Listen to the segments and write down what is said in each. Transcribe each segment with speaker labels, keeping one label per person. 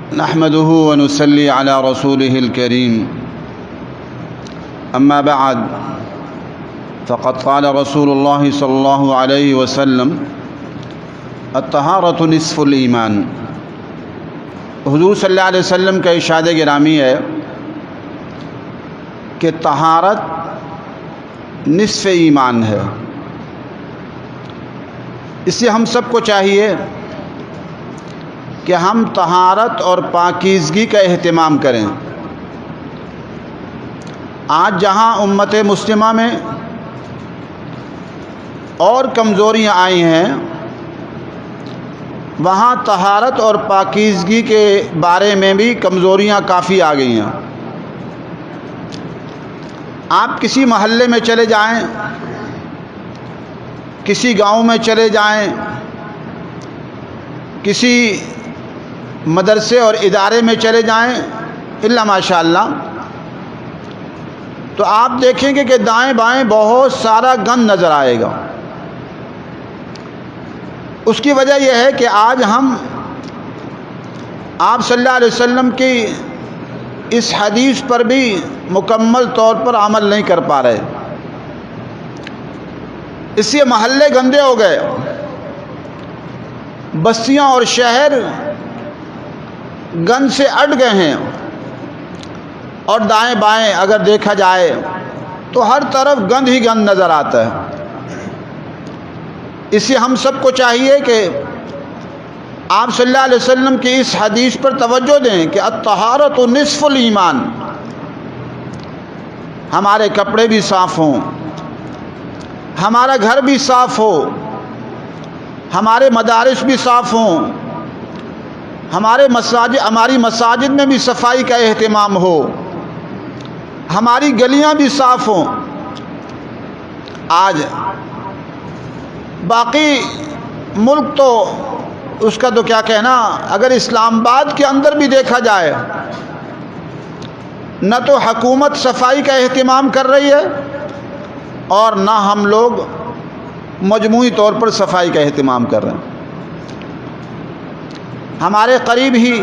Speaker 1: نحمده ونصلي على رسوله الكريم أما بعد فقد قال رسول الله صلى الله عليه وسلم الطہارۃ نصف الایمان۔ حضور صلی اللہ علیہ وسلم کا ارشاد گرامی ہے کہ طہارت نصف ایمان ہے۔ اس سے ہم سب کو چاہیے کہ ہم طہارت اور پاکیزگی کا اہتمام کریں۔ آج جہاں امت مسلمہ میں اور کمزوریاں آئی ہیں، وہاں طہارت اور پاکیزگی کے بارے میں بھی کمزوریاں کافی آ گئی ہیں۔ آپ کسی محلے میں چلے جائیں، کسی گاؤں میں چلے جائیں، کسی مدرسے اور ادارے میں چلے جائیں، الا ماشاء اللہ، تو آپ دیکھیں گے کہ دائیں بائیں بہت سارا گند نظر آئے گا۔ اس کی وجہ یہ ہے کہ آج ہم آپ صلی اللہ علیہ وسلم کی اس حدیث پر بھی مکمل طور پر عمل نہیں کر پا رہے۔ اس سے محلے گندے ہو گئے، بستیاں اور شہر گند سے اٹ گئے ہیں، اور دائیں بائیں اگر دیکھا جائے تو ہر طرف گند ہی گند نظر آتا ہے۔ اس سے ہم سب کو چاہیے کہ آپ صلی اللہ علیہ وسلم کی اس حدیث پر توجہ دیں کہ الطہارۃ نصف الایمان۔ ہمارے کپڑے بھی صاف ہوں، ہمارا گھر بھی صاف ہو، ہمارے مدارس بھی صاف ہوں، ہماری مساجد میں بھی صفائی کا اہتمام ہو، ہماری گلیاں بھی صاف ہوں۔ آج باقی ملک تو اس کا تو کیا کہنا، اگر اسلام آباد کے اندر بھی دیکھا جائے، نہ تو حکومت صفائی کا اہتمام کر رہی ہے اور نہ ہم لوگ مجموعی طور پر صفائی کا اہتمام کر رہے ہیں۔ ہمارے قریب ہی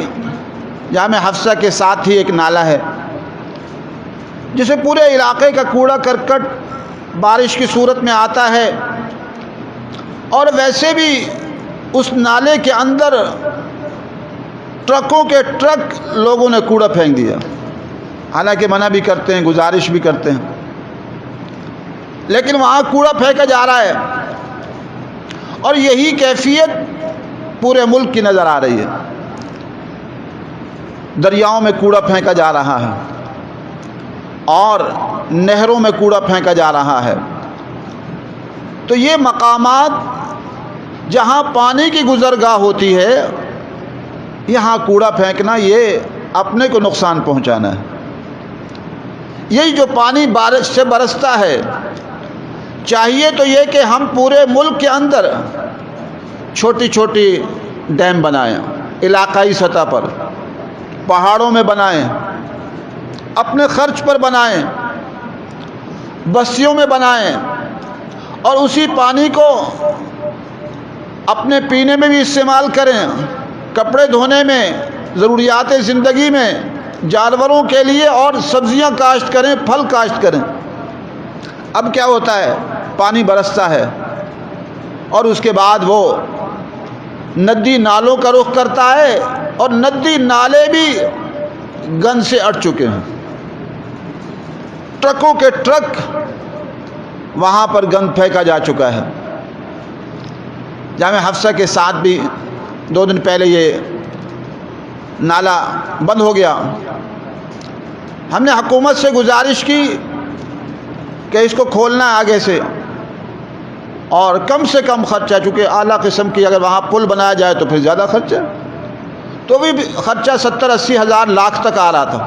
Speaker 1: جامع حفصہ کے ساتھ ہی ایک نالہ ہے، جسے پورے علاقے کا کوڑا کرکٹ بارش کی صورت میں آتا ہے، اور ویسے بھی اس نالے کے اندر ٹرکوں کے ٹرک لوگوں نے کوڑا پھینک دیا۔ حالانکہ منع بھی کرتے ہیں، گزارش بھی کرتے ہیں، لیکن وہاں کوڑا پھینکا جا رہا ہے، اور یہی کیفیت پورے ملک کی نظر آ رہی ہے۔ دریاؤں میں کوڑا پھینکا جا رہا ہے، اور نہروں میں کوڑا پھینکا جا رہا ہے۔ تو یہ مقامات جہاں پانی کی گزرگاہ ہوتی ہے، یہاں کوڑا پھینکنا یہ اپنے کو نقصان پہنچانا ہے۔ یہی جو پانی بارش سے برستا ہے، چاہیے تو یہ کہ ہم پورے ملک کے اندر چھوٹی چھوٹی ڈیم بنائیں، علاقائی سطح پر، پہاڑوں میں بنائیں، اپنے خرچ پر بنائیں، بستیوں میں بنائیں، اور اسی پانی کو اپنے پینے میں بھی استعمال کریں، کپڑے دھونے میں، ضروریات زندگی میں، جانوروں کے لیے، اور سبزیاں کاشت کریں، پھل کاشت کریں۔ اب کیا ہوتا ہے، پانی برستا ہے اور اس کے بعد وہ ندی نالوں کا رخ کرتا ہے، اور ندی نالے بھی گند سے اٹ چکے ہیں۔ ٹرکوں کے ٹرک وہاں پر گند پھینکا جا چکا ہے۔ جامع حفصہ کے ساتھ بھی 2 دن پہلے یہ نالا بند ہو گیا۔ ہم نے حکومت سے گزارش کی کہ اس کو کھولنا ہے آگے سے، اور کم سے کم خرچہ، چونکہ اعلیٰ قسم کی اگر وہاں پل بنایا جائے تو پھر زیادہ خرچہ، تو بھی خرچہ 70-80 ہزار لاکھ تک آ رہا تھا۔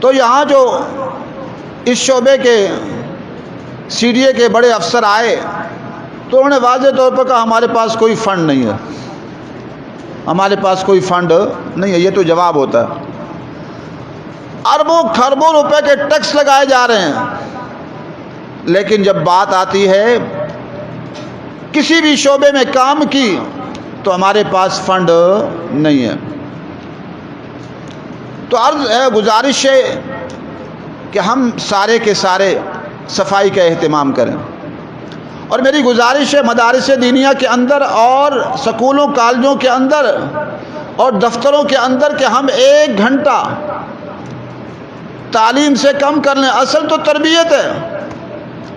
Speaker 1: تو یہاں جو اس شعبے کے CDA کے بڑے افسر آئے تو انہوں نے واضح طور پر کہا ہمارے پاس کوئی فنڈ نہیں ہے، ہمارے پاس کوئی فنڈ نہیں ہے۔ یہ تو جواب ہوتا ہے۔ اربوں کھربوں روپے کے ٹیکس لگائے جا رہے ہیں، لیکن جب بات آتی ہے کسی بھی شعبے میں کام کی تو ہمارے پاس فنڈ نہیں ہے۔ تو عرض ہے، گزارش ہے کہ ہم سارے کے سارے صفائی کا اہتمام کریں، اور میری گزارش ہے مدارس دینیہ کے اندر اور سکولوں کالجوں کے اندر اور دفتروں کے اندر کہ ہم 1 گھنٹہ تعلیم سے کم کر لیں۔ اصل تو تربیت ہے،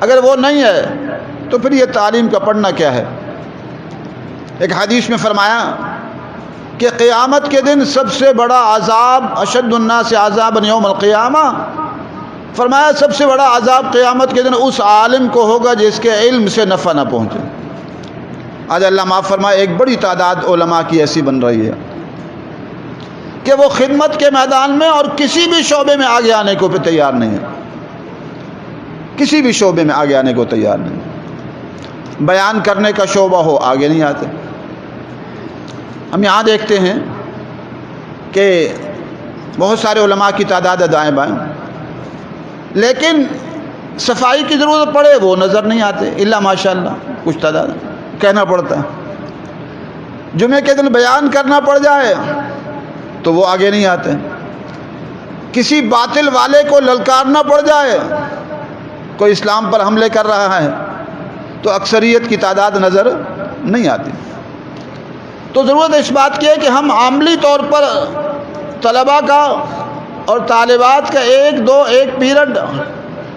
Speaker 1: اگر وہ نہیں ہے تو پھر یہ تعلیم کا پڑھنا کیا ہے۔ ایک حدیث میں فرمایا کہ قیامت کے دن سب سے بڑا عذاب، اشد الناس عذابا یوم القیامہ، فرمایا سب سے بڑا عذاب قیامت کے دن اس عالم کو ہوگا جس کے علم سے نفع نہ پہنچے۔ آج اللہ معاف فرمائے، ایک بڑی تعداد علماء کی ایسی بن رہی ہے کہ وہ خدمت کے میدان میں اور کسی بھی شعبے میں آگے آنے کو تیار نہیں ہے، کسی بھی شعبے میں آگے آنے کو تیار نہیں۔ بیان کرنے کا شعبہ ہو، آگے نہیں آتے۔ ہم یہاں دیکھتے ہیں کہ بہت سارے علماء کی تعداد ہے دائیں بائیں، لیکن صفائی کی ضرورت پڑے وہ نظر نہیں آتے، الا ماشاء اللہ کچھ تعداد کہنا پڑتا ہے۔ جمعے کے دن بیان کرنا پڑ جائے تو وہ آگے نہیں آتے۔ کسی باطل والے کو للکارنا پڑ جائے، کوئی اسلام پر حملے کر رہا ہے تو اکثریت کی تعداد نظر نہیں آتی۔ تو ضرورت اس بات کی ہے کہ ہم عملی طور پر طلباء کا اور طالبات کا ایک پیریڈ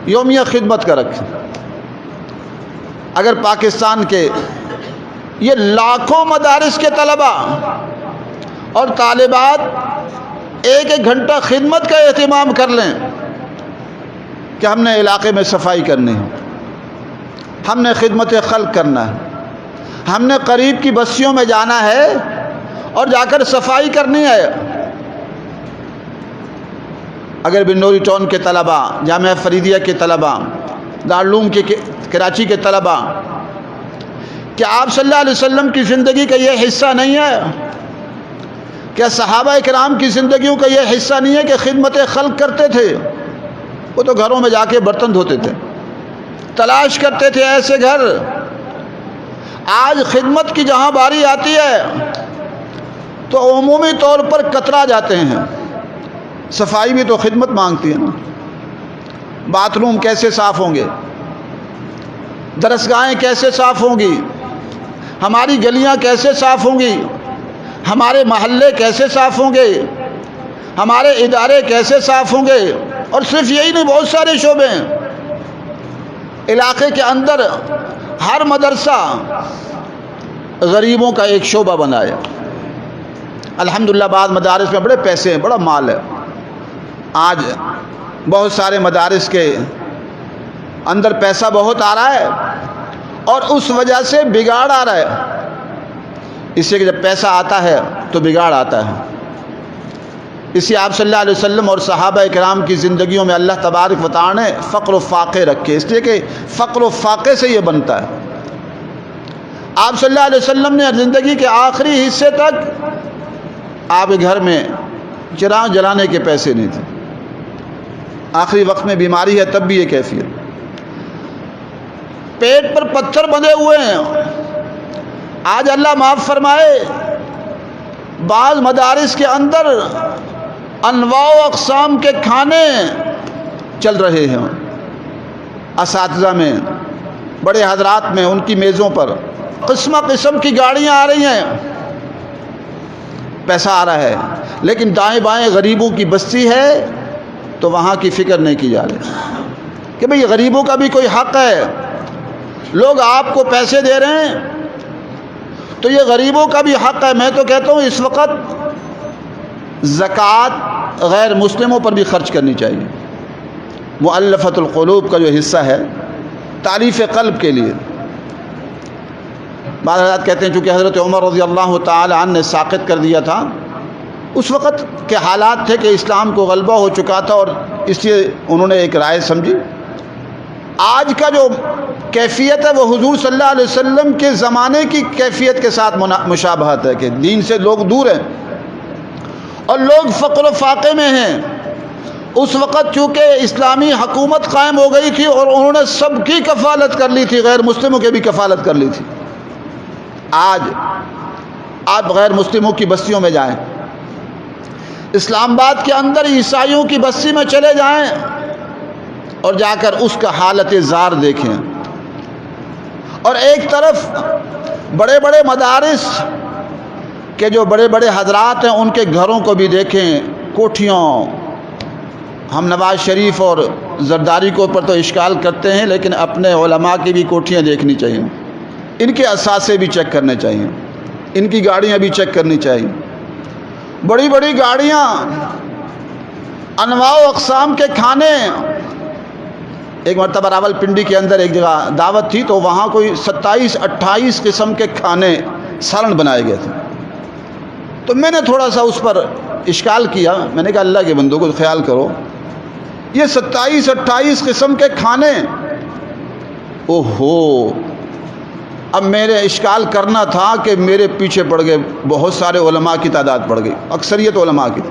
Speaker 1: یومیہ خدمت کا رکھیں۔ اگر پاکستان کے یہ لاکھوں مدارس کے طلباء اور طالبات 1 گھنٹہ خدمت کا اہتمام کر لیں کہ ہم نے علاقے میں صفائی کرنی ہے، ہم نے خدمت خلق کرنا ہے، ہم نے قریب کی بستیوں میں جانا ہے اور جا کر صفائی کرنی ہے۔ اگر بنوری ٹاؤن کے طلباء، جامعہ فریدیہ کے طلباء، دارالعلوم کے کراچی کے طلباء، کیا آپ صلی اللہ علیہ وسلم کی زندگی کا یہ حصہ نہیں ہے؟ کیا صحابہ کرام کی زندگیوں کا یہ حصہ نہیں ہے کہ خدمت خلق کرتے تھے؟ وہ تو گھروں میں جا کے برتن دھوتے تھے، تلاش کرتے تھے ایسے گھر۔ آج خدمت کی جہاں باری آتی ہے تو عمومی طور پر کترا جاتے ہیں۔ صفائی بھی تو خدمت مانگتی ہے نا۔ باتھ روم کیسے صاف ہوں گے؟ درسگاہیں کیسے صاف ہوں گی؟ ہماری گلیاں کیسے صاف ہوں گی؟ ہمارے محلے کیسے صاف ہوں گے؟ ہمارے ادارے کیسے صاف ہوں گے؟ اور صرف یہی نہیں، بہت سارے شعبے ہیں۔ علاقے کے اندر ہر مدرسہ غریبوں کا ایک شعبہ بنایا۔ الحمدللہ بعض مدارس میں بڑے پیسے ہیں، بڑا مال ہے۔ آج بہت سارے مدارس کے اندر پیسہ بہت آ رہا ہے اور اس وجہ سے بگاڑ آ رہا ہے۔ اس سے کہ جب پیسہ آتا ہے تو بگاڑ آتا ہے۔ اسی آپ صلی اللہ علیہ وسلم اور صحابہ کرام کی زندگیوں میں اللہ تبارک و تعالی نے فقر و فاقے رکھے، اس لیے کہ فقر و فاقے سے یہ بنتا ہے۔ آپ صلی اللہ علیہ وسلم نے زندگی کے آخری حصے تک آپ کے گھر میں چراغ جلانے کے پیسے نہیں تھے۔ آخری وقت میں بیماری ہے تب بھی یہ کیفیت، پیٹ پر پتھر بندھے ہوئے ہیں۔ آج اللہ معاف فرمائے، بعض مدارس کے اندر انواع و اقسام کے کھانے چل رہے ہیں۔ اساتذہ میں، بڑے حضرات میں، ان کی میزوں پر قسم قسم کی گاڑیاں آ رہی ہیں، پیسہ آ رہا ہے، لیکن دائیں بائیں غریبوں کی بستی ہے تو وہاں کی فکر نہیں کی جا رہی کہ بھئی غریبوں کا بھی کوئی حق ہے۔ لوگ آپ کو پیسے دے رہے ہیں تو یہ غریبوں کا بھی حق ہے۔ میں تو کہتا ہوں اس وقت زکوٰۃ غیر مسلموں پر بھی خرچ کرنی چاہیے۔ مؤلفۃ القلوب کا جو حصہ ہے تعلیف قلب کے لیے، بعض حضرات کہتے ہیں چونکہ حضرت عمر رضی اللہ تعالی عنہ نے ساقط کر دیا تھا، اس وقت کے حالات تھے کہ اسلام کو غلبہ ہو چکا تھا اور اس لیے انہوں نے ایک رائے سمجھی۔ آج کا جو کیفیت ہے وہ حضور صلی اللہ علیہ وسلم کے زمانے کی کیفیت کے ساتھ مشابہت ہے کہ دین سے لوگ دور ہیں اور لوگ فقر و فاقے میں ہیں۔ اس وقت چونکہ اسلامی حکومت قائم ہو گئی تھی اور انہوں نے سب کی کفالت کر لی تھی، غیر مسلموں کی بھی کفالت کر لی تھی۔ آج آپ غیر مسلموں کی بستیوں میں جائیں، اسلام آباد کے اندر عیسائیوں کی بستی میں چلے جائیں اور جا کر اس کا حالت زار دیکھیں، اور ایک طرف بڑے بڑے مدارس کے جو بڑے بڑے حضرات ہیں ان کے گھروں کو بھی دیکھیں، کوٹھیوں۔ ہم نواز شریف اور زرداری کے اوپر تو اشکال کرتے ہیں، لیکن اپنے علماء کی بھی کوٹھیاں دیکھنی چاہیے، ان کے اثاثے بھی چیک کرنے چاہیے، ان کی گاڑیاں بھی چیک کرنی چاہیے۔ بڑی بڑی گاڑیاں، انواع و اقسام کے کھانے۔ ایک مرتبہ راولپنڈی کے اندر ایک جگہ دعوت تھی، تو وہاں کوئی 27-28 قسم کے کھانے سالن بنائے گئے تھے۔ تو میں نے تھوڑا سا اس پر اشکال کیا، میں نے کہا اللہ کے بندوں کو خیال کرو، یہ 27-28 قسم کے کھانے، اوہو! اب میرے اشکال کرنا تھا کہ میرے پیچھے پڑ گئے بہت سارے علماء کی تعداد پڑ گئی، اکثریت علماء کی۔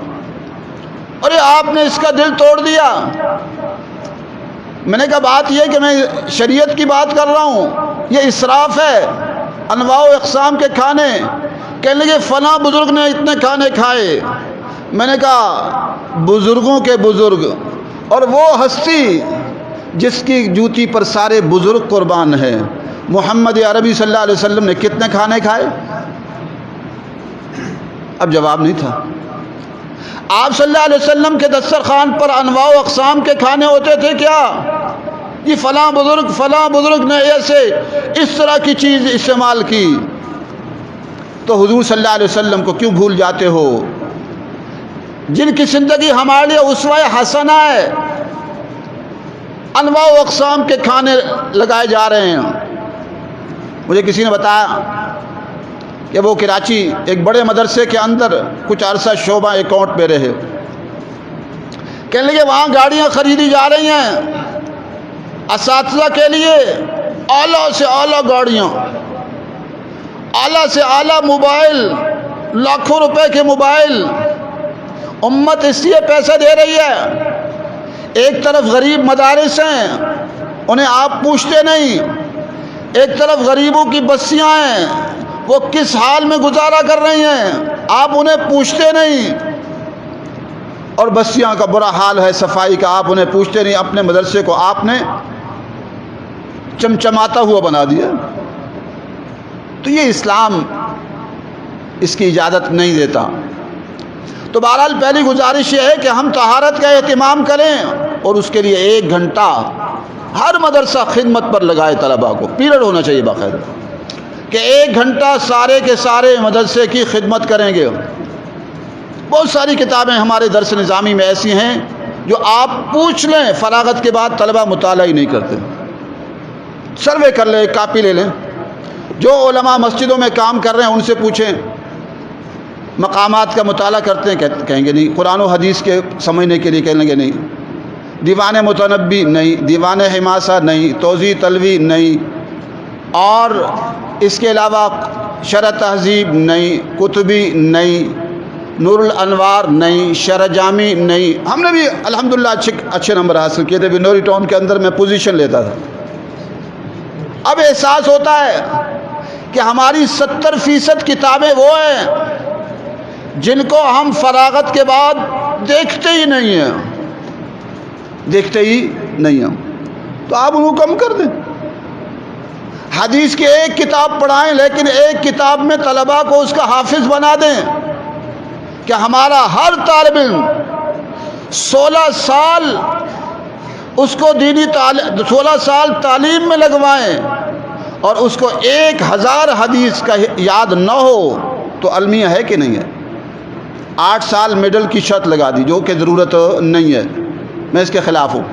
Speaker 1: ارے آپ نے اس کا دل توڑ دیا۔ میں نے کہا بات یہ کہ میں شریعت کی بات کر رہا ہوں، یہ اسراف ہے، انواع و اقسام کے کھانے۔ کہنے لگے فلاں بزرگ نے اتنے کھانے کھائے۔ میں نے کہا بزرگوں کے بزرگ اور وہ ہستی جس کی جوتی پر سارے بزرگ قربان ہیں، محمد عربی صلی اللہ علیہ وسلم نے کتنے کھانے کھائے؟ اب جواب نہیں تھا۔ آپ صلی اللہ علیہ وسلم کے دسترخوان پر انواع و اقسام کے کھانے ہوتے تھے کیا؟ یہ فلاں بزرگ نے ایسے اس طرح کی چیز استعمال کی، تو حضور صلی اللہ علیہ وسلم کو کیوں بھول جاتے ہو، جن کی زندگی ہمارے لیے اسوہ حسنہ ہے؟ انواع و اقسام کے کھانے لگائے جا رہے ہیں۔ مجھے کسی نے بتایا کہ وہ کراچی ایک بڑے مدرسے کے اندر کچھ عرصہ شعبہ اکاؤنٹ میں رہے۔ کہنے لگے وہاں گاڑیاں خریدی جا رہی ہیں اساتذہ کے لیے، اعلیٰ سے اعلیٰ گاڑیاں، اعلیٰ سے اعلیٰ موبائل، لاکھوں روپے کے موبائل۔ امت اس لیے پیسہ دے رہی ہے۔ ایک طرف غریب مدارس ہیں، انہیں آپ پوچھتے نہیں، ایک طرف غریبوں کی بستیاں ہیں، وہ کس حال میں گزارا کر رہی ہیں، آپ انہیں پوچھتے نہیں۔ اور بستیاں کا برا حال ہے، صفائی کا، آپ انہیں پوچھتے نہیں۔ اپنے مدرسے کو آپ نے چمچماتا ہوا بنا دیا۔ تو یہ اسلام اس کی اجازت نہیں دیتا۔ تو بہرحال پہلی گزارش یہ ہے کہ ہم طہارت کا اہتمام کریں، اور اس کے لیے 1 گھنٹہ ہر مدرسہ خدمت پر لگائے، طلباء کو پیریڈ ہونا چاہیے باقاعدہ کہ 1 گھنٹہ سارے کے سارے مدرسے کی خدمت کریں گے۔ بہت ساری کتابیں ہمارے درس نظامی میں ایسی ہیں جو آپ پوچھ لیں فراغت کے بعد طلباء مطالعہ ہی نہیں کرتے۔ سروے کر لیں، کاپی لے لیں، جو علماء مسجدوں میں کام کر رہے ہیں ان سے پوچھیں، مقامات کا مطالعہ کرتے ہیں، کہیں گے نہیں، قرآن و حدیث کے سمجھنے کے لیے کہیں گے نہیں، دیوان متنبی نہیں، دیوان حماسہ نہیں، توضیح تلوی نہیں، اور اس کے علاوہ شرح تہذیب نہیں، کتبی نہیں، نور الانوار نہیں، شرح جامی نہیں۔ ہم نے بھی الحمدللہ اچھے نمبر حاصل کیے تھے، بنوری ٹاؤن کے اندر میں پوزیشن لیتا تھا۔ اب احساس ہوتا ہے کہ ہماری 70% کتابیں وہ ہیں جن کو ہم فراغت کے بعد دیکھتے ہی نہیں ہیں، تو آپ ان کو کم کر دیں۔ حدیث کی 1 کتاب پڑھائیں، لیکن 1 کتاب میں طلباء کو اس کا حافظ بنا دیں، کہ ہمارا ہر طالب علم 16 سال اس کو 16 سال تعلیم میں لگوائیں، اور اس کو 1000 حدیث کا یاد نہ ہو تو المیہ ہے کہ نہیں ہے؟ 8 سال میڈل کی شرط لگا دی، جو کہ ضرورت نہیں ہے، میں اس کے خلاف ہوں۔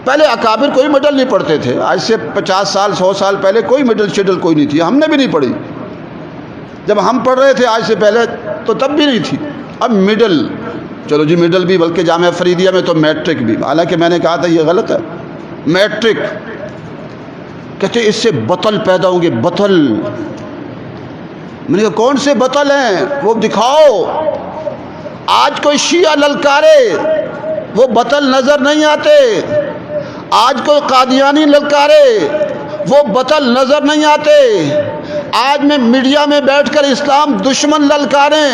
Speaker 1: پہلے اکابر کوئی میڈل نہیں پڑھتے تھے، آج سے 50 سال 100 سال پہلے کوئی میڈل شیڈل کوئی نہیں تھی، ہم نے بھی نہیں پڑھی۔ جب ہم پڑھ رہے تھے آج سے پہلے تو تب بھی نہیں تھی۔ اب میڈل، چلو جی میڈل بھی، بلکہ جامعہ فریدیہ میں تو میٹرک بھی، حالانکہ میں نے کہا تھا یہ غلط ہے، میٹرک کہتے اس سے بطل پیدا ہوں گے، بطل۔ میں نے کہا کون سے بطل ہیں وہ دکھاؤ۔ آج کوئی شیعہ للکارے، وہ بطل نظر نہیں آتے۔ آج کوئی قادیانی للکارے، وہ بطل نظر نہیں آتے۔ آج میں میڈیا میں بیٹھ کر اسلام دشمن للکاریں،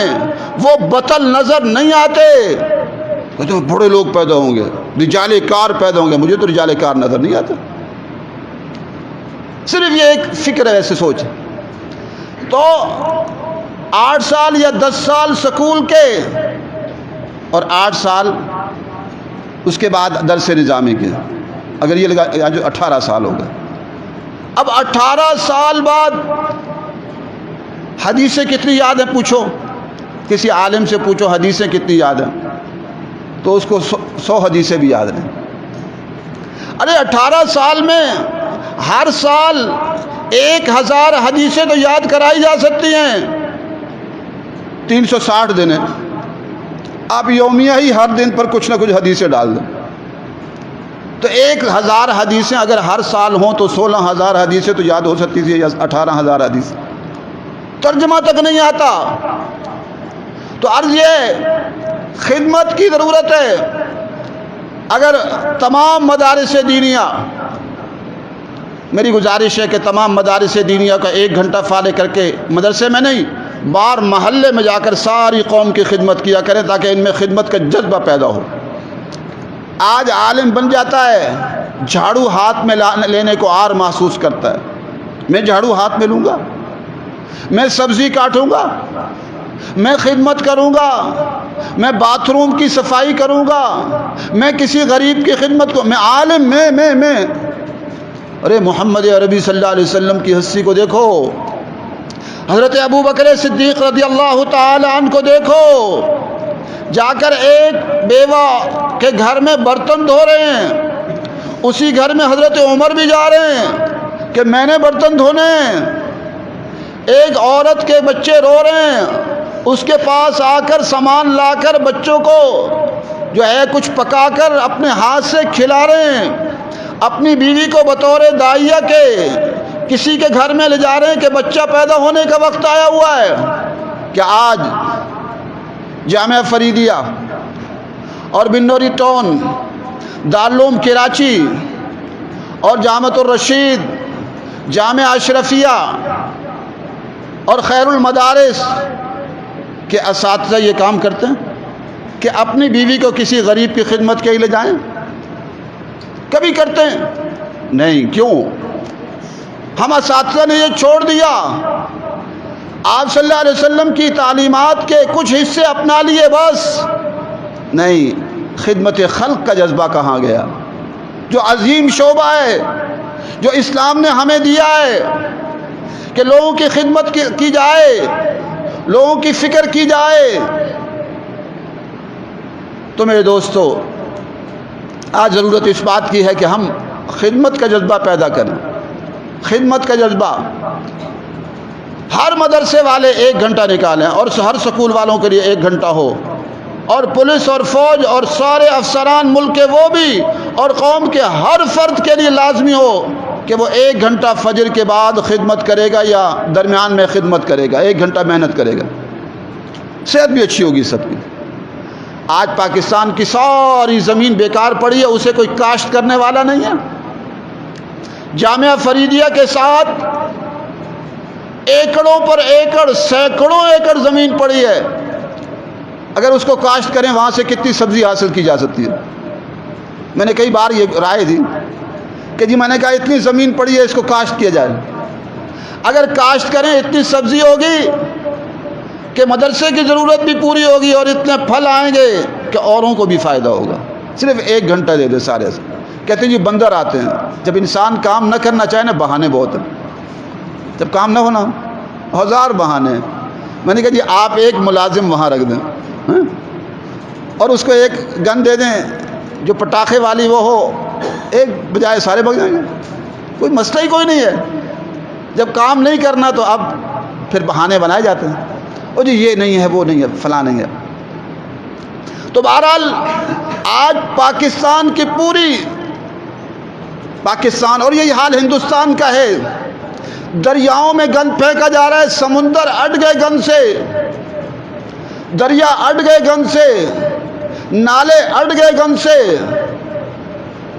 Speaker 1: وہ بطل نظر نہیں آتے. کہتے ہیں بڑے لوگ پیدا ہوں گے، رجال کار پیدا ہوں گے. مجھے تو رجال کار نظر نہیں آتا. صرف یہ ایک فکر ہے، ایسے سوچ. تو 8 سال یا 10 سال سکول کے اور 8 سال اس کے بعد درس نظامی کے، اگر یہ لگا جو 18 سال ہو گئے. اب 18 سال بعد حدیثیں کتنی یاد ہیں پوچھو، کسی عالم سے پوچھو حدیثیں کتنی یاد ہیں، تو اس کو 100 حدیثیں بھی یاد نہیں. ارے 18 سال میں ہر سال 1000 حدیثیں تو یاد کرائی جا سکتی ہیں. 360 دن ہیں، آپ یومیہ ہی ہر دن پر کچھ نہ کچھ حدیثیں ڈال دیں، تو 1000 حدیثیں اگر ہر سال ہوں تو 16000 حدیثیں تو یاد ہو سکتی تھی، یا 18000 حدیث. ترجمہ تک نہیں آتا. تو عرض یہ خدمت کی ضرورت ہے. اگر تمام مدارس دینیہ، میری گزارش ہے کہ تمام مدارس دینیہ کا 1 گھنٹہ فارغ کر کے، مدرسے میں نہیں، بار محلے میں جا کر ساری قوم کی خدمت کیا کریں تاکہ ان میں خدمت کا جذبہ پیدا ہو. آج عالم بن جاتا ہے، جھاڑو ہاتھ میں لینے کو آر محسوس کرتا ہے. میں جھاڑو ہاتھ میں لوں گا، میں سبزی کاٹوں گا، میں خدمت کروں گا، میں باتھ روم کی صفائی کروں گا، میں کسی غریب کی خدمت کو، میں عالم، میں ارے محمد عربی صلی اللہ علیہ وسلم کی ہستی کو دیکھو، حضرت ابو بکر صدیق رضی اللہ تعالی عنہ کو دیکھو، جا کر ایک بیوہ کے گھر میں برتن دھو رہے ہیں، اسی گھر میں حضرت عمر بھی جا رہے ہیں کہ میں نے برتن دھونے. ایک عورت کے بچے رو رہے ہیں، اس کے پاس آ کر سامان لا کر بچوں کو جو ہے کچھ پکا کر اپنے ہاتھ سے کھلا رہے ہیں. اپنی بیوی کو بطور داعیہ کے کسی کے گھر میں لے جا رہے ہیں کہ بچہ پیدا ہونے کا وقت آیا ہوا ہے. کہ آج جامعہ فریدیہ اور بنوری ٹاؤن، دارالعلوم کراچی اور جامعۃ الرشید، جامعہ اشرفیہ اور خیر المدارس کے اساتذہ یہ کام کرتے ہیں کہ اپنی بیوی کو کسی غریب کی خدمت کے لیے لے جائیں؟ کبھی کرتے ہیں؟ نہیں. کیوں؟ ہم اساتذہ نے یہ چھوڑ دیا. آپ صلی اللہ علیہ وسلم کی تعلیمات کے کچھ حصے اپنا لیے بس. نہیں، خدمت خلق کا جذبہ کہاں گیا؟ جو عظیم شعبہ ہے جو اسلام نے ہمیں دیا ہے کہ لوگوں کی خدمت کی جائے، لوگوں کی فکر کی جائے. تو میرے دوستو، آج ضرورت اس بات کی ہے کہ ہم خدمت کا جذبہ پیدا کریں. خدمت کا جذبہ ہر مدرسے والے 1 گھنٹہ نکالیں، اور ہر سکول والوں کے لیے 1 گھنٹہ ہو، اور پولیس اور فوج اور سارے افسران ملک کے وہ بھی، اور قوم کے ہر فرد کے لیے لازمی ہو کہ وہ 1 گھنٹہ فجر کے بعد خدمت کرے گا یا درمیان میں خدمت کرے گا، 1 گھنٹہ محنت کرے گا. صحت بھی اچھی ہوگی سب کی. آج پاکستان کی ساری زمین بیکار پڑی ہے، اسے کوئی کاشت کرنے والا نہیں ہے. جامعہ فریدیہ کے ساتھ ایکڑوں پر ایکڑ، سینکڑوں ایکڑ زمین پڑی ہے. اگر اس کو کاشت کریں وہاں سے کتنی سبزی حاصل کی جا سکتی ہے؟ میں نے کئی بار یہ رائے دی کہ جی، میں نے کہا اتنی زمین پڑی ہے، اس کو کاشت کیا جائے. اگر کاشت کریں اتنی سبزی ہوگی کہ مدرسے کی ضرورت بھی پوری ہوگی، اور اتنے پھل آئیں گے کہ اوروں کو بھی فائدہ ہوگا. صرف 1 گھنٹہ دے دے سارے سے. کہتے ہیں جی بندر آتے ہیں. جب انسان کام نہ کرنا چاہے نا، بہانے بہت ہیں. جب کام نہ ہونا، 1000 بہانے ہیں. میں نے کہا جی آپ ایک ملازم وہاں رکھ دیں، اور اس کو ایک گن دے دیں جو پٹاخے والی وہ ہو، ایک بجائے سارے بھگ جائیں گے. کوئی مسئلہ ہی کوئی نہیں ہے. جب کام نہیں کرنا تو اب پھر بہانے بنائے جاتے ہیں، او جی یہ نہیں ہے، وہ نہیں ہے، فلاں نہیں ہے. تو بہرحال آج پاکستان کی پوری پاکستان، اور یہی حال ہندوستان کا ہے، دریاؤں میں گند پھینکا جا رہا ہے. سمندر اٹ گئے گند سے، دریا اٹ گئے گند سے، نالے اٹ گئے گند سے.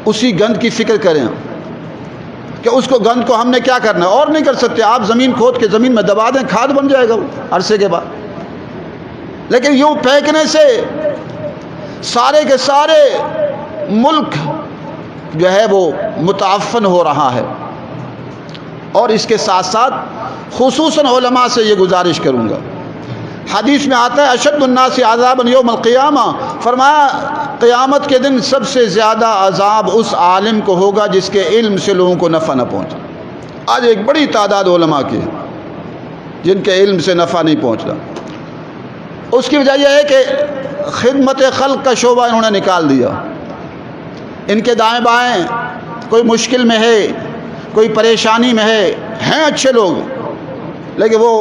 Speaker 1: اسی گند کی فکر کریں. کہ اس کو گند کو ہم نے کیا کرنا ہے، اور نہیں کر سکتے. آپ زمین کھود کے زمین میں دبا دیں، کھاد بن جائے گا وہ عرصے کے بعد. لیکن یوں پھینکنے سے سارے کے سارے ملک جو ہے وہ متعفن ہو رہا ہے. اور اس کے ساتھ ساتھ خصوصاً علماء سے یہ گزارش کروں گا، حدیث میں آتا ہے اشد الناس عذابا یوم القیامہ، فرمایا قیامت کے دن سب سے زیادہ عذاب اس عالم کو ہوگا جس کے علم سے لوگوں کو نفع نہ پہنچا. آج ایک بڑی تعداد علماء کی ہے جن کے علم سے نفع نہیں پہنچ رہا. اس کی وجہ یہ ہے کہ خدمت خلق کا شعبہ انہوں نے نکال دیا. ان کے دائیں بائیں کوئی مشکل میں ہے، کوئی پریشانی میں ہیں اچھے لوگ، لیکن وہ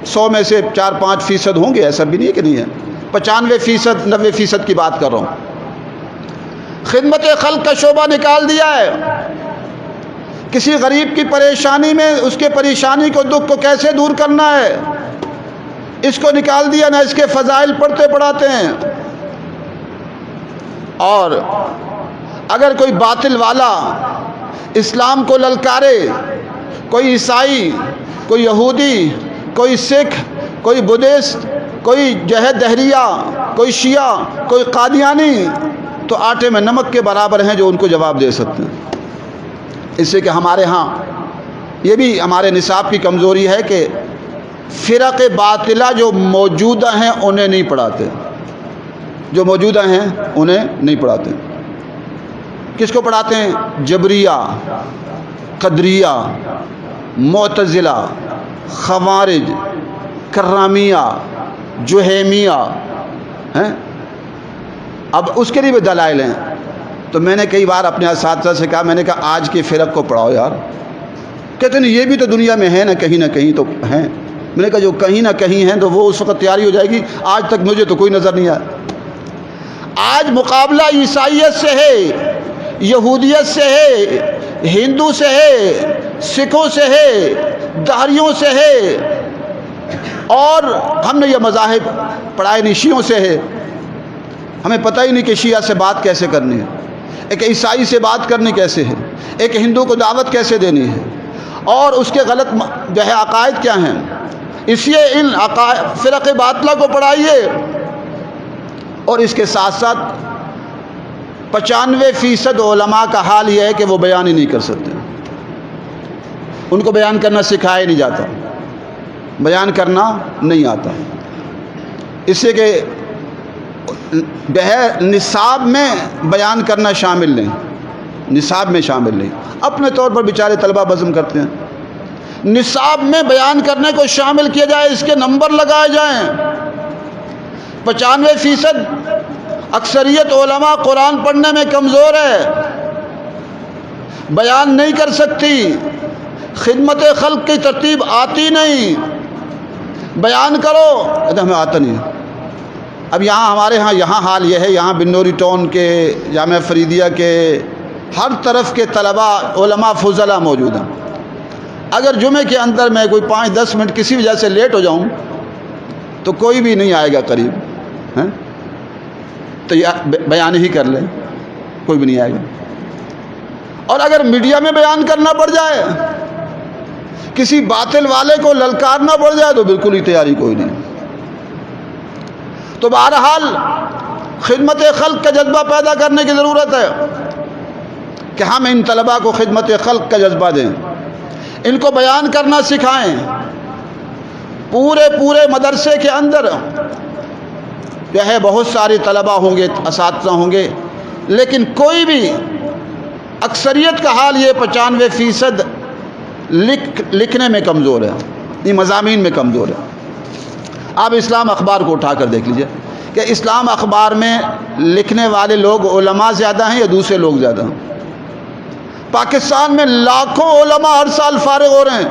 Speaker 1: 100 میں سے 4-5% ہوں گے، ایسا بھی نہیں ہے کہ نہیں ہے. 95%، 90% کی بات کر رہا ہوں. خدمت خلق کا شعبہ نکال دیا ہے. کسی غریب کی پریشانی میں اس کے پریشانی کو، دکھ کو کیسے دور کرنا ہے، اس کو نکال دیا. نہ اس کے فضائل پڑھتے پڑھاتے ہیں. اور اگر کوئی باطل والا اسلام کو للکارے، کوئی عیسائی، کوئی یہودی، کوئی سکھ، کوئی بدھسٹ، کوئی دہریہ، کوئی شیعہ، کوئی قادیانی، تو آٹے میں نمک کے برابر ہیں جو ان کو جواب دے سکتے ہیں. اس سے کہ ہمارے ہاں یہ بھی ہمارے نصاب کی کمزوری ہے کہ فرق باطلہ جو موجودہ ہیں انہیں نہیں پڑھاتے، جو موجودہ ہیں انہیں نہیں پڑھاتے. کس کو پڑھاتے ہیں؟ جبریہ، قدریہ، معتزلہ، خوارج، کرامیہ، جہیمیہ ہیں. اب اس کے لیے بھی دلائل ہیں. تو میں نے کئی بار اپنے اساتذہ سے کہا، میں نے کہا آج کے فرق کو پڑھاؤ یار. کہتے ہیں یہ بھی تو دنیا میں ہے نہ کہیں تو ہیں. میں نے کہا جو کہیں نہ کہیں ہیں تو وہ اس وقت تیاری ہو جائے گی. آج تک مجھے تو کوئی نظر نہیں آیا. آج مقابلہ عیسائیت سے ہے، یہودیت سے ہے، ہندو سے ہے، سکھوں سے ہے، دہریوں سے ہے. اور ہم نے یہ مذاہب پڑھائے نہیں، شیعوں سے ہے. ہمیں پتہ ہی نہیں کہ شیعہ سے بات کیسے کرنی ہے، ایک عیسائی سے بات کرنی کیسے ہے، ایک ہندو کو دعوت کیسے دینی ہے، اور اس کے غلط جو ہے عقائد کیا ہیں. اس لیے ان فرق باطلہ کو پڑھائیے. اور اس کے ساتھ ساتھ 95% علماء کا حال یہ ہے کہ وہ بیان ہی نہیں کر سکتے. ان کو بیان کرنا سکھایا نہیں جاتا، بیان کرنا نہیں آتا. اس سے کہ نصاب میں بیان کرنا شامل نہیں، نصاب میں شامل نہیں. اپنے طور پر بیچارے طلبہ بزم کرتے ہیں. نصاب میں بیان کرنے کو شامل کیا جائے، اس کے نمبر لگائے جائیں. 95% اکثریت علماء قرآن پڑھنے میں کمزور ہے، بیان نہیں کر سکتی، خدمت خلق کی ترتیب آتی نہیں. بیان کرو، ہمیں آتا نہیں. اب یہاں ہمارے ہاں یہاں حال یہ ہے، یہاں بنوری ٹاؤن کے، جامعہ فریدیہ کے، ہر طرف کے طلباء علماء فضلاء موجود ہیں. اگر جمعے کے اندر میں کوئی 5-10 منٹ کسی وجہ سے لیٹ ہو جاؤں تو کوئی بھی نہیں آئے گا قریب، تو بیان ہی کر لیں، کوئی بھی نہیں آئے گا. اور اگر میڈیا میں بیان کرنا پڑ جائے، کسی باطل والے کو للکارنا پڑ جائے، تو بالکل ہی تیاری کوئی نہیں. تو بہرحال خدمت خلق کا جذبہ پیدا کرنے کی ضرورت ہے کہ ہم ان طلباء کو خدمت خلق کا جذبہ دیں، ان کو بیان کرنا سکھائیں. پورے مدرسے کے اندر جو ہے بہت سارے طلباء ہوں گے، اساتذہ ہوں گے، لیکن کوئی بھی، اکثریت کا حال یہ 95% لکھنے میں کمزور ہے، یہ مضامین میں کمزور ہے. آپ اسلام اخبار کو اٹھا کر دیکھ لیجئے کہ اسلام اخبار میں لکھنے والے لوگ علماء زیادہ ہیں یا دوسرے لوگ زیادہ ہیں. پاکستان میں لاکھوں علماء ہر سال فارغ ہو رہے ہیں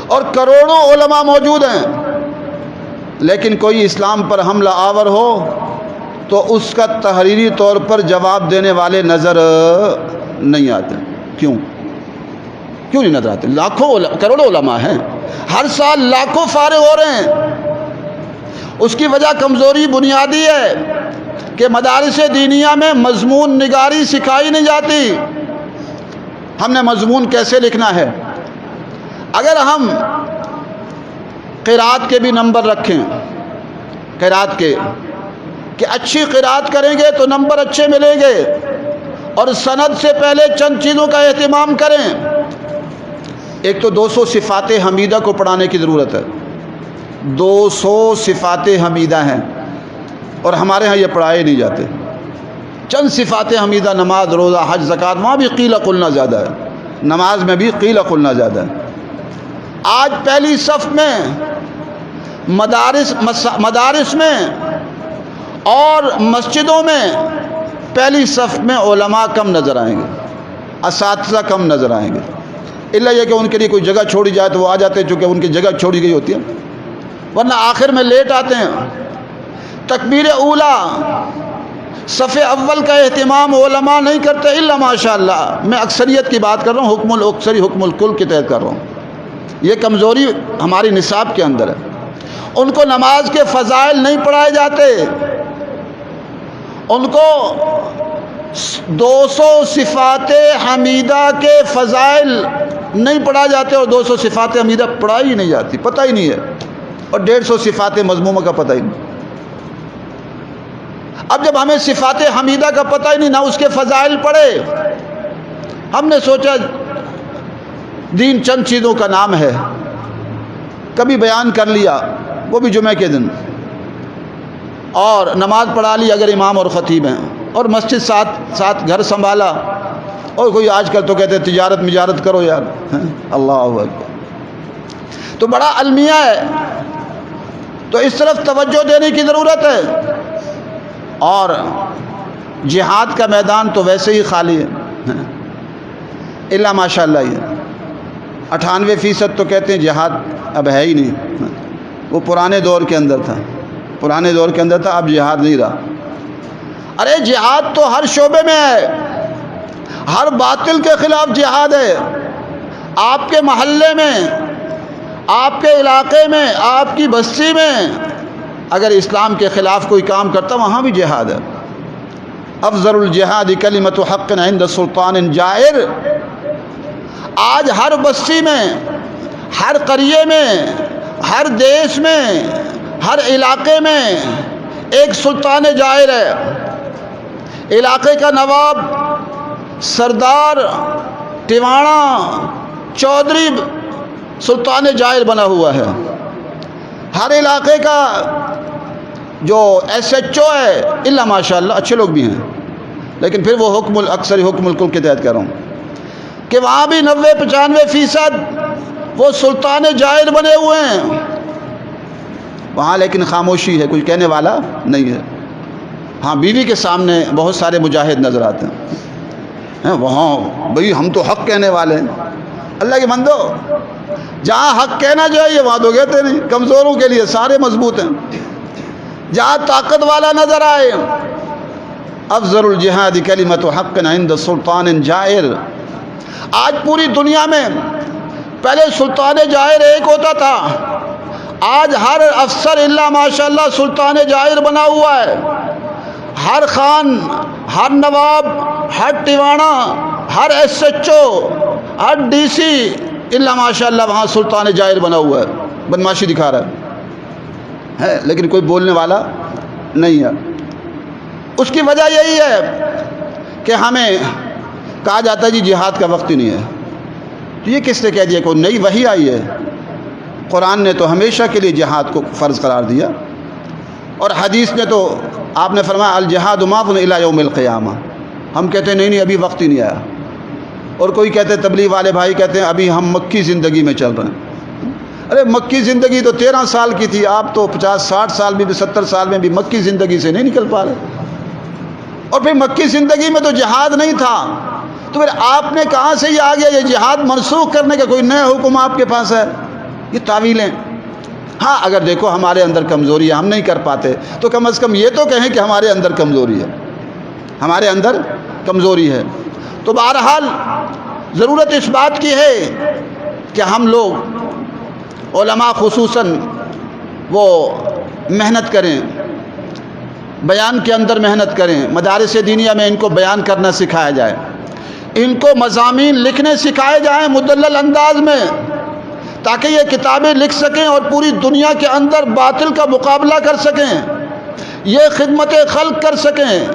Speaker 1: اور کروڑوں علماء موجود ہیں، لیکن کوئی اسلام پر حملہ آور ہو تو اس کا تحریری طور پر جواب دینے والے نظر نہیں آتے. کیوں نہیں نظر آتے؟ لاکھوں کروڑوں علماء ہیں، ہر سال لاکھوں فارغ ہو رہے ہیں. اس کی وجہ کمزوری بنیادی ہے کہ مدارس دینیہ میں مضمون نگاری سکھائی نہیں جاتی. ہم نے مضمون کیسے لکھنا ہے. اگر ہم قرات کے بھی نمبر رکھیں، قرات کے کہ اچھی قرات کریں گے تو نمبر اچھے ملیں گے، اور سند سے پہلے چند چیزوں کا اہتمام کریں. ایک تو 200 صفات حمیدہ کو پڑھانے کی ضرورت ہے. 200 صفات حمیدہ ہیں اور ہمارے ہاں یہ پڑھائے نہیں جاتے. چند صفات حمیدہ، نماز، روزہ، حج، زکوٰۃ، وہاں بھی قیل قلنا زیادہ ہے. نماز میں بھی قیل قلنا زیادہ ہے. آج پہلی صف میں مدارس میں اور مسجدوں میں پہلی صف میں علماء کم نظر آئیں گے، اساتذہ کم نظر آئیں گے، الا یہ کہ ان کے لیے کوئی جگہ چھوڑی جائے تو وہ آ جاتے ہیں چونکہ ان کی جگہ چھوڑی گئی ہوتی ہے، ورنہ آخر میں لیٹ آتے ہیں. تکبیر اولا، صف اول کا اہتمام علماء نہیں کرتے الا ماشاء اللہ. میں اکثریت کی بات کر رہا ہوں، حکم الاکثری حکم الکل کے تحت کر رہا ہوں. یہ کمزوری ہماری نصاب کے اندر ہے. ان کو نماز کے فضائل نہیں پڑھائے جاتے، ان کو 200 صفات حمیدہ کے فضائل نہیں پڑھا جاتے، اور 200 صفات حمیدہ پڑھائی ہی نہیں جاتی، پتہ ہی نہیں ہے، اور 150 صفات مذمومہ کا پتہ ہی نہیں. اب جب ہمیں صفات حمیدہ کا پتہ ہی نہیں، نہ اس کے فضائل پڑھے، ہم نے سوچا دین چند چیزوں کا نام ہے، کبھی بیان کر لیا وہ بھی جمعے کے دن، اور نماز پڑھا لی اگر امام اور خطیب ہیں، اور مسجد ساتھ گھر سنبھالا. اور کوئی آج کل تو کہتے ہیں تجارت کرو یار، اللہ اکبر. تو بڑا المیہ ہے، تو اس طرف توجہ دینے کی ضرورت ہے. اور جہاد کا میدان تو ویسے ہی خالی ہے الا ماشاء اللہ. یہ 98% تو کہتے ہیں جہاد اب ہے ہی نہیں، وہ پرانے دور کے اندر تھا، اب جہاد نہیں رہا. ارے جہاد تو ہر شعبے میں ہے، ہر باطل کے خلاف جہاد ہے. آپ کے محلے میں، آپ کے علاقے میں، آپ کی بستی میں اگر اسلام کے خلاف کوئی کام کرتا وہاں بھی جہاد ہے. افضل الجہاد کلمۃ حق عند سلطان جائر. آج ہر بستی میں، ہر قریے میں، ہر دیش میں، ہر علاقے میں ایک سلطان جائر ہے. علاقے کا نواب، سردار، ٹیواڑا، چودھری سلطان جائر بنا ہوا ہے. ہر علاقے کا جو ایس ایچ او ہے، الا ماشاء اللہ اچھے لوگ بھی ہیں، لیکن پھر وہ حکم الاکثر حکم الکل کے تحت کہہ رہا ہوں کہ وہاں بھی 90-95% وہ سلطان جائر بنے ہوئے ہیں وہاں، لیکن خاموشی ہے، کوئی کہنے والا نہیں ہے. ہاں بیوی کے سامنے بہت سارے مجاہد نظر آتے ہیں، وہاں بھئی ہم تو حق کہنے والے ہیں. اللہ کے بندو، جہاں حق کہنا چاہیے وہاں تو کہتے نہیں. کمزوروں کے لیے سارے مضبوط ہیں. جہاں طاقت والا نظر آئے، افضل الجہاد کلمۃ حق عند سلطان جائر. آج پوری دنیا میں پہلے سلطان جائر ایک ہوتا تھا، آج ہر افسر الا ماشاء اللہ سلطان جائر بنا ہوا ہے. ہر خان، ہر نواب، ہر ٹیواڑا، ہر ایس ایچ او، ہر ڈی سی الا ماشاء اللہ وہاں سلطان جائر بنا ہوا ہے. بدماشی دکھا رہا ہے، لیکن کوئی بولنے والا نہیں ہے. اس کی وجہ یہی ہے کہ ہمیں کہا جاتا ہے جی جہاد کا وقت ہی نہیں ہے. تو یہ کس نے کہہ دیا؟ کوئی نئی وحی آئی ہے؟ قرآن نے تو ہمیشہ کے لیے جہاد کو فرض قرار دیا، اور حدیث نے تو آپ نے فرمایا الجہاد ماضٍ الی یوم القیامہ. ہم کہتے ہیں نہیں ابھی وقت ہی نہیں آیا. اور کوئی کہتے ہیں، تبلیغ والے بھائی کہتے ہیں ابھی ہم مکی زندگی میں چل رہے ہیں. ارے مکی زندگی تو 13 سال کی تھی، آپ تو 50-60 سال میں بھی 70 سال میں بھی مکی زندگی سے نہیں نکل پا رہے. اور پھر مکی زندگی میں تو جہاد نہیں تھا، تو پھر آپ نے کہاں سے یہ آ گیا یہ جہاد منسوخ کرنے کا کوئی نیا حکم آپ کے پاس ہے؟ یہ تعویلیں. ہاں اگر دیکھو ہمارے اندر کمزوری ہے، ہم نہیں کر پاتے، تو کم از کم یہ تو کہیں کہ ہمارے اندر کمزوری ہے، ہمارے اندر کمزوری ہے. تو بہرحال ضرورت اس بات کی ہے کہ ہم لوگ علماء خصوصاً وہ محنت کریں، بیان کے اندر محنت کریں. مدارس دینیہ میں ان کو بیان کرنا سکھایا جائے، ان کو مضامین لکھنے سکھائے جائیں مدلل انداز میں، تاکہ یہ کتابیں لکھ سکیں اور پوری دنیا کے اندر باطل کا مقابلہ کر سکیں، یہ خدمت خلق کر سکیں،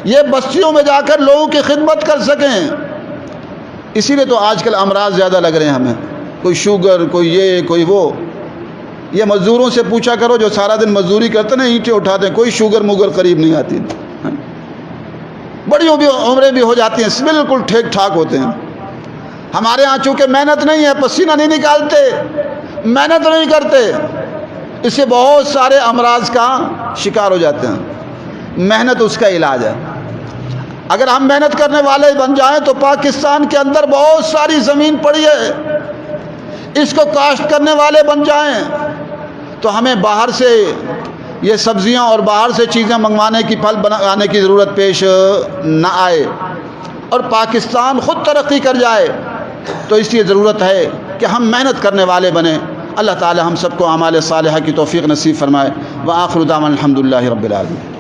Speaker 1: یہ بستیوں میں جا کر لوگوں کی خدمت کر سکیں۔ اسی لیے تو آج کل امراض زیادہ لگ رہے ہیں ہمیں، کوئی شوگر، کوئی یہ، کوئی وہ۔ یہ مزدوروں سے پوچھا کرو جو سارا دن مزدوری کرتے نا، اینٹیں اٹھاتے ہیں، کوئی شوگر موگر قریب نہیں آتی، بڑی عمریں بھی ہو جاتی ہیں، بالکل ٹھیک ٹھاک ہوتے ہیں۔ ہمارے ہاں چونکہ محنت نہیں ہے، پسینہ نہیں نکالتے، محنت نہیں کرتے، اس سے بہت سارے امراض کا شکار ہو جاتے ہیں۔ محنت اس کا علاج ہے۔ اگر ہم محنت کرنے والے بن جائیں تو پاکستان کے اندر بہت ساری زمین پڑی ہے، اس کو کاشت کرنے والے بن جائیں تو ہمیں باہر سے یہ سبزیاں اور باہر سے چیزیں منگوانے کی، پھل بنانے کی ضرورت پیش نہ آئے، اور پاکستان خود ترقی کر جائے۔ تو اس لیے ضرورت ہے کہ ہم محنت کرنے والے بنیں۔ اللہ تعالی ہم سب کو اعمال صالحہ کی توفیق نصیب فرمائے۔ وآخر دعوانا الحمدللہ رب العالمین۔